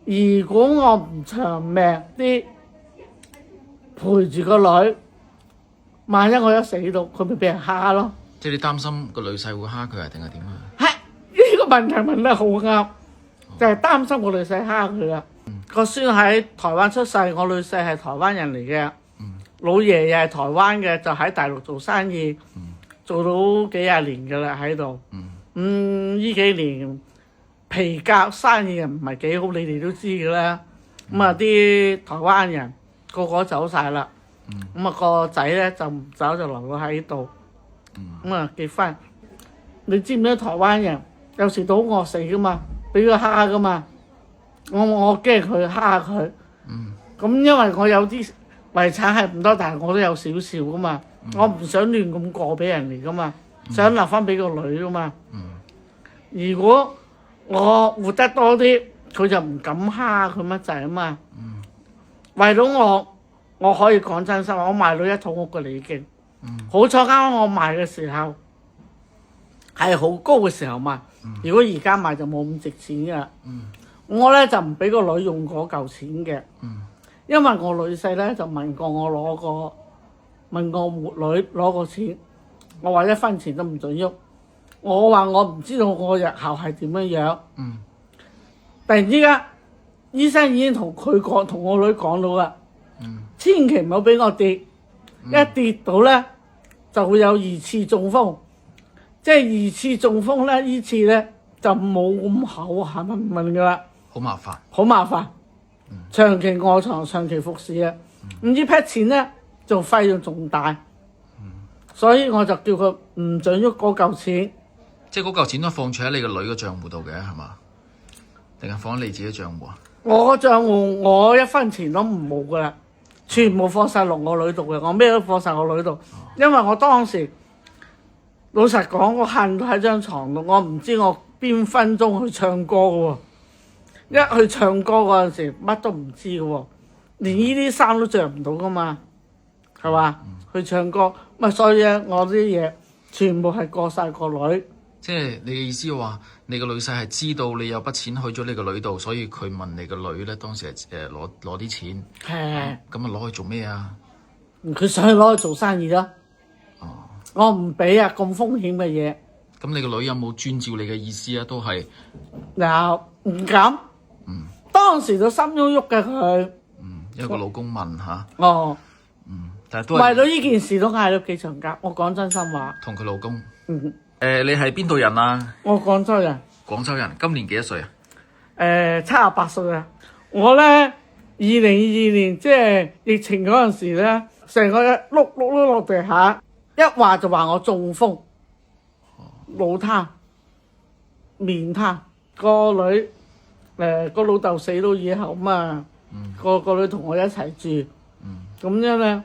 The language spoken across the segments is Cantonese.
如果我唔長命啲陪住個女，萬一我一死到，佢咪俾人蝦咯。即係你擔心個女婿會蝦佢啊，定係點啊？係呢個問題問得好啱，就係擔心個女婿蝦佢啦。個孫喺台灣出世，我女婿係台灣人嚟嘅，老爺又係台灣嘅，就喺大陸做生意，做到幾廿年㗎啦喺度。呢幾年皮革生意又唔係幾好，你哋都知㗎啦。咁啊啲台灣人個個走晒啦，咁啊個仔咧就唔走，就留咗喺度。咁啊結婚，你知唔知台灣人有時都好餓死噶嘛，俾佢蝦噶嘛。我驚佢蝦佢。咁因為我有啲遺產係唔多，但係我都有少少噶嘛。我唔想亂咁過俾人嚟噶嘛，想留翻俾個女噶嘛。如果我活得多啲，佢就唔敢蝦佢乜滯啊嘛。為到我可以講真心話，我賣到一套屋嘅已經。好彩啱啱我賣嘅時候係好高嘅時候賣，如果而家賣就冇咁值錢噶啦。我咧就唔俾個女用嗰嚿錢嘅，因為我女婿咧就問過我問我女攞個錢，我話一分錢都唔准喐。我話我唔知道我日後係點樣樣。突然之間，醫生已經同佢講，同我女講到啦，千祈唔好俾我跌，一跌到咧就會有二次中風，即係二次中風咧，呢次咧就冇咁厚下問噶啦，好麻煩，好麻煩，長期臥床，長期服侍啊，唔知批錢咧就費用仲大，所以我就叫佢唔准喐嗰嚿錢。即係嗰嚿錢都放住喺你個女嘅賬戶度嘅係嘛？定係放喺你自己賬戶啊？我個賬戶我一分錢都唔冇噶啦，全部放晒落我女度嘅，我咩都放晒我女度，因為我當時老實講，我瞓到喺張床度，我唔知我邊分鐘去唱歌嘅喎，一去唱歌嗰陣時乜都唔知嘅喎，連呢啲衫都着唔到噶嘛，係嘛？去唱歌，咪所以咧，我啲嘢全部係過晒個女。即係你嘅意思話，你個女婿係知道你有筆錢去咗你個女度，所以佢問你個女咧，當時係攞啲錢，咁啊攞去做咩啊？佢想去攞去做生意啦。我唔俾啊，咁風險嘅嘢。咁你個女有冇遵照你嘅意思啊？都係有唔敢。當時就心喐喐嘅佢。因為個老公問吓。但係都係為咗呢件事都嗌咗幾場架。我講真心話。同佢老公。你係邊度人啊？我廣州人。廣州人，今年幾多歲啊？78歲啊！我咧2022年即係疫情嗰陣時咧，成個碌落地下，一話就話我中風、腦癱、面癱。個女個老豆死咗以後嘛，個女同我一齊住，咁樣咧，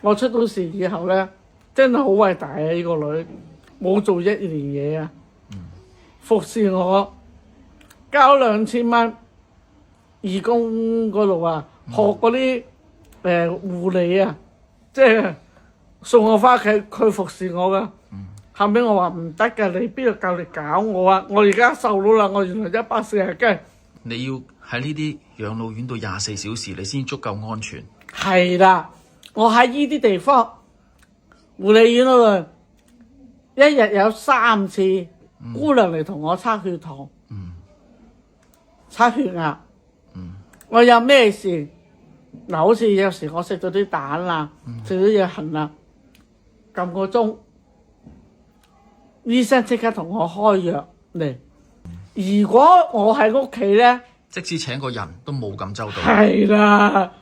我出到事以後咧，真係好偉大啊！呢個女。冇做1年嘢啊，服侍我，交2000蚊義工嗰度啊，學嗰啲護理啊，即係送我翻屋企，佢服侍我噶。後尾我話唔得噶，你邊度夠力搞我啊？我而家瘦咗啦，我原來140斤。你要喺呢啲養老院度24小時，你先足夠安全。係啦，我喺呢啲地方護理院嗰度。一日有3次姑娘嚟同我測血糖，測血壓。我有咩事嗱？好似有時我食咗啲蛋啦，食咗嘢痕啦，撳個鐘，醫生即刻同我開藥嚟。如果我喺屋企咧，即使請個人都冇咁周到。係啦，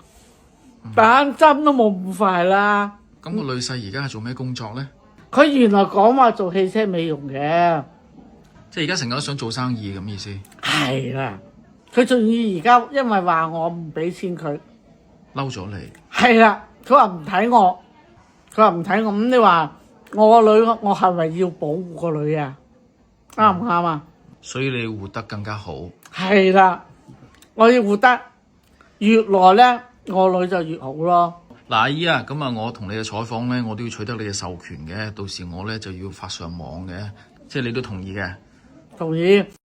打針都冇咁快啦。咁個女婿而家係做咩工作咧？佢原來講話做汽車美容嘅，即係而家成日都想做生意咁意思。係啦，佢仲要而家因為話我唔俾錢佢，嬲咗你。係啦，佢話唔睇我，咁你話我個女，我係咪要保護個女啊？啱唔啱啊？所以你要活得更加好。係啦，我要活得越耐咧，我女就越好咯。嗱，阿姨啊，咁啊，我同你嘅採訪咧，我都要取得你嘅授權嘅，到時我咧就要發上網嘅，即係你都同意嘅？同意。